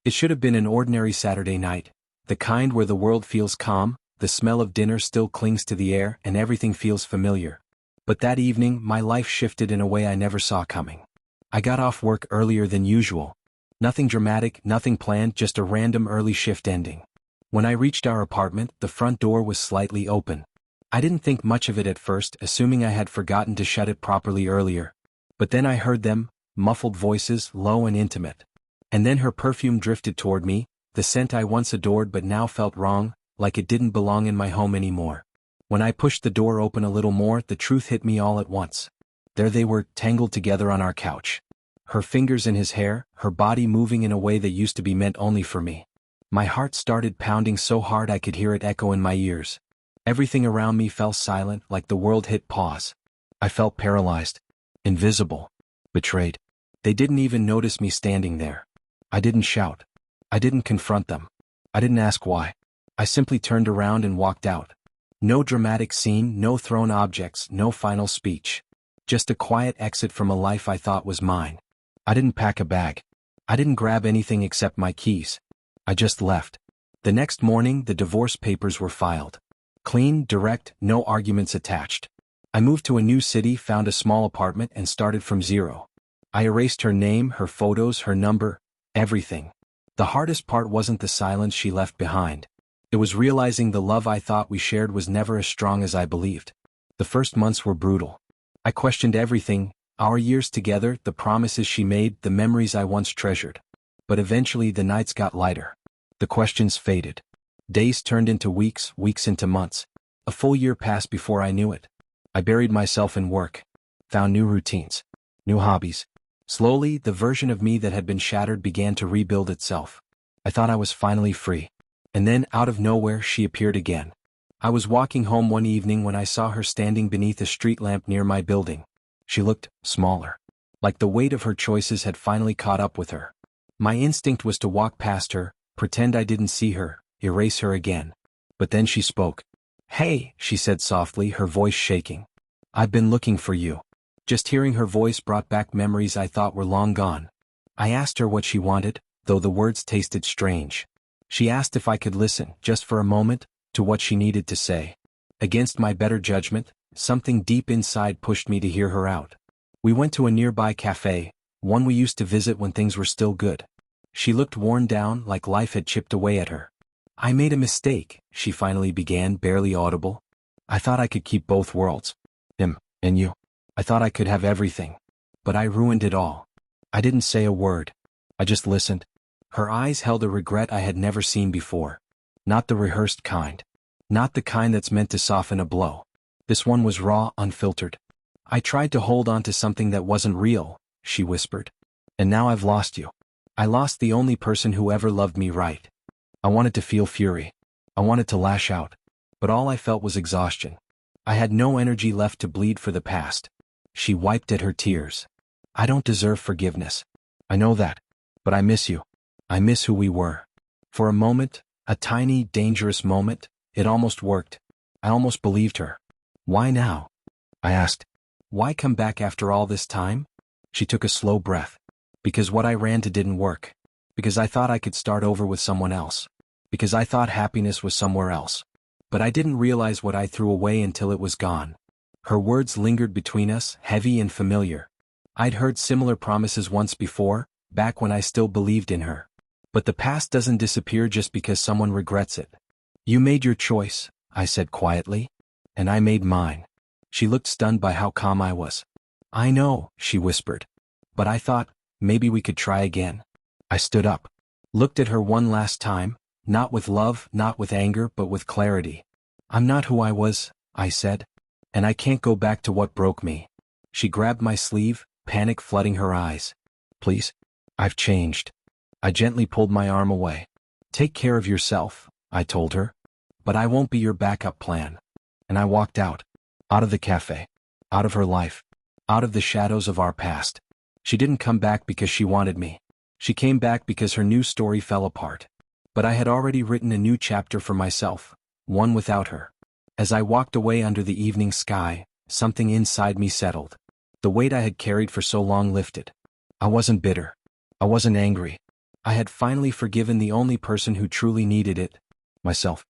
It should have been an ordinary Saturday night, the kind where the world feels calm, the smell of dinner still clings to the air, and everything feels familiar. But that evening, my life shifted in a way I never saw coming. I got off work earlier than usual. Nothing dramatic, nothing planned, just a random early shift ending. When I reached our apartment, the front door was slightly open. I didn't think much of it at first, assuming I had forgotten to shut it properly earlier. But then I heard them, muffled voices, low and intimate. And then her perfume drifted toward me, the scent I once adored but now felt wrong, like it didn't belong in my home anymore. When I pushed the door open a little more, the truth hit me all at once. There they were, tangled together on our couch. Her fingers in his hair, her body moving in a way that used to be meant only for me. My heart started pounding so hard I could hear it echo in my ears. Everything around me fell silent, like the world hit pause. I felt paralyzed. Invisible. Betrayed. They didn't even notice me standing there. I didn't shout. I didn't confront them. I didn't ask why. I simply turned around and walked out. No dramatic scene, no thrown objects, no final speech. Just a quiet exit from a life I thought was mine. I didn't pack a bag. I didn't grab anything except my keys. I just left. The next morning, the divorce papers were filed. Clean, direct, no arguments attached. I moved to a new city, found a small apartment, and started from zero. I erased her name, her photos, her number, everything. The hardest part wasn't the silence she left behind. It was realizing the love I thought we shared was never as strong as I believed. The first months were brutal. I questioned everything, our years together, the promises she made, the memories I once treasured. But eventually the nights got lighter. The questions faded. Days turned into weeks, weeks into months. A full year passed before I knew it. I buried myself in work. Found new routines. New hobbies. Slowly, the version of me that had been shattered began to rebuild itself. I thought I was finally free. And then, out of nowhere, she appeared again. I was walking home one evening when I saw her standing beneath a street lamp near my building. She looked smaller. Like the weight of her choices had finally caught up with her. My instinct was to walk past her, pretend I didn't see her, erase her again. But then she spoke. "Hey," she said softly, her voice shaking. "I've been looking for you." Just hearing her voice brought back memories I thought were long gone. I asked her what she wanted, though the words tasted strange. She asked if I could listen, just for a moment, to what she needed to say. Against my better judgment, something deep inside pushed me to hear her out. We went to a nearby cafe, one we used to visit when things were still good. She looked worn down, like life had chipped away at her. "I made a mistake," she finally began, barely audible. "I thought I could keep both worlds. Him, and you. I thought I could have everything. But I ruined it all." I didn't say a word. I just listened. Her eyes held a regret I had never seen before. Not the rehearsed kind. Not the kind that's meant to soften a blow. This one was raw, unfiltered. "I tried to hold on to something that wasn't real," she whispered. "And now I've lost you. I lost the only person who ever loved me right." I wanted to feel fury. I wanted to lash out. But all I felt was exhaustion. I had no energy left to bleed for the past. She wiped at her tears. "I don't deserve forgiveness. I know that. But I miss you. I miss who we were." For a moment, a tiny, dangerous moment, it almost worked. I almost believed her. "Why now?" I asked. "Why come back after all this time?" She took a slow breath. "Because what I ran to didn't work. Because I thought I could start over with someone else. Because I thought happiness was somewhere else. But I didn't realize what I threw away until it was gone." Her words lingered between us, heavy and familiar. I'd heard similar promises once before, back when I still believed in her. But the past doesn't disappear just because someone regrets it. "You made your choice," I said quietly. "And I made mine." She looked stunned by how calm I was. "I know," she whispered. "But I thought, maybe we could try again." I stood up. Looked at her one last time, not with love, not with anger, but with clarity. "I'm not who I was," I said. "And I can't go back to what broke me." She grabbed my sleeve, panic flooding her eyes. "Please. I've changed." I gently pulled my arm away. "Take care of yourself," I told her. "But I won't be your backup plan." And I walked out. Out of the cafe. Out of her life. Out of the shadows of our past. She didn't come back because she wanted me. She came back because her new story fell apart. But I had already written a new chapter for myself, one without her. As I walked away under the evening sky, something inside me settled. The weight I had carried for so long lifted. I wasn't bitter. I wasn't angry. I had finally forgiven the only person who truly needed it, myself.